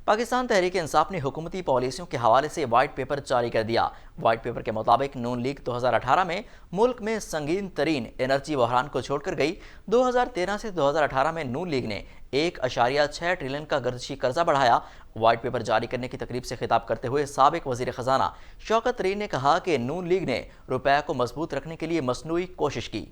پاکستان تحریک انصاف نے حکومتی پالیسیوں کے حوالے سے وائٹ پیپر جاری کر دیا۔ وائٹ پیپر کے مطابق نون لیگ 2018 میں ملک میں سنگین ترین انرجی بحران کو چھوڑ کر گئی۔ 2013 سے 2018 میں نون لیگ نے 1.6 ٹریلین کا گردشی قرضہ بڑھایا۔ وائٹ پیپر جاری کرنے کی تقریب سے خطاب کرتے ہوئے سابق وزیر خزانہ شوکت ترین نے کہا کہ نون لیگ نے روپے کو مضبوط رکھنے کے لیے مصنوعی کوشش کی۔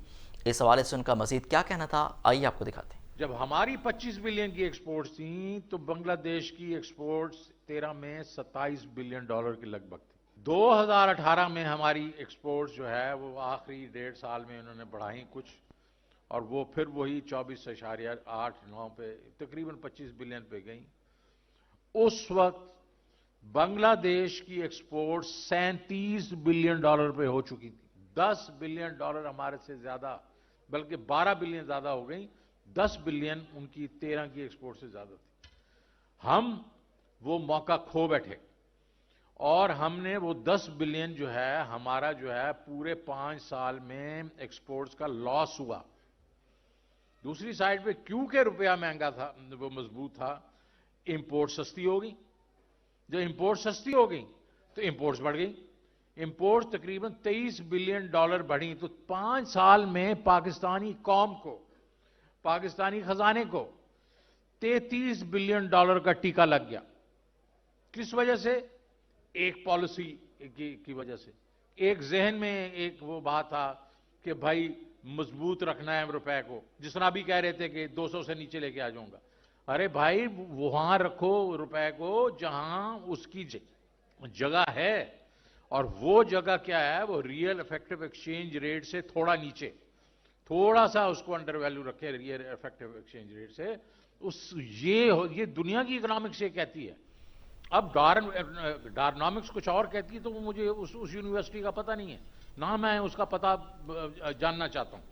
اس حوالے سے ان کا مزید کیا کہنا تھا، آئیے آپ کو دکھاتے ہیں۔ جب ہماری 25 بلین کی ایکسپورٹس تھیں تو بنگلہ دیش کی ایکسپورٹس 13 میں 27 بلین ڈالر کے لگ بھگ تھی۔ 2018 میں ہماری ایکسپورٹس جو ہے وہ آخری 1.5 سال میں انہوں نے بڑھائیں کچھ، اور وہ پھر وہی 24.89 پہ تقریباً 25 بلین پہ گئیں۔ اس وقت بنگلہ دیش کی ایکسپورٹ 37 بلین ڈالر پہ ہو چکی تھی۔ 10 بلین ڈالر ہمارے سے زیادہ، بلکہ 12 بلین زیادہ ہو گئیں۔ 10 بلین ان کی 13 کی ایکسپورٹ سے زیادہ تھی۔ ہم وہ موقع کھو بیٹھے اور ہم نے وہ 10 بلین جو ہے ہمارا جو ہے پورے 5 سال میں ایکسپورٹس کا لاس ہوا۔ دوسری سائڈ پہ کیونکہ روپیہ مہنگا تھا، وہ مضبوط تھا، امپورٹ سستی ہو گئی۔ جو امپورٹ سستی ہو گئی تو امپورٹس بڑھ گئی۔ امپورٹ تقریباً 23 بلین ڈالر بڑھی، تو 5 سال میں پاکستانی قوم کو، پاکستانی خزانے کو 33 بلین ڈالر کا ٹیکہ لگ گیا۔ کس وجہ سے؟ ایک پالیسی کی وجہ سے۔ ایک ذہن میں ایک وہ بات تھا کہ بھائی مضبوط رکھنا ہے روپے کو، جس طرح بھی کہہ رہے تھے کہ 200 سے نیچے لے کے آ جاؤں گا۔ ارے بھائی وہاں رکھو روپے کو جہاں اس کی جگہ ہے، اور وہ جگہ کیا ہے؟ وہ ریئل افیکٹو ایکسچینج ریٹ سے تھوڑا نیچے، تھوڑا سا اس کو انڈر ویلیو رکھے ریئل افیکٹو ایکسچینج ریٹ سے۔ یہ دنیا کی اکنامکس یہ کہتی ہے۔ اب ڈارنامکس کچھ اور کہتی ہے، تو وہ مجھے اس یونیورسٹی کا پتہ نہیں ہے، نہ میں اس کا پتہ جاننا چاہتا ہوں۔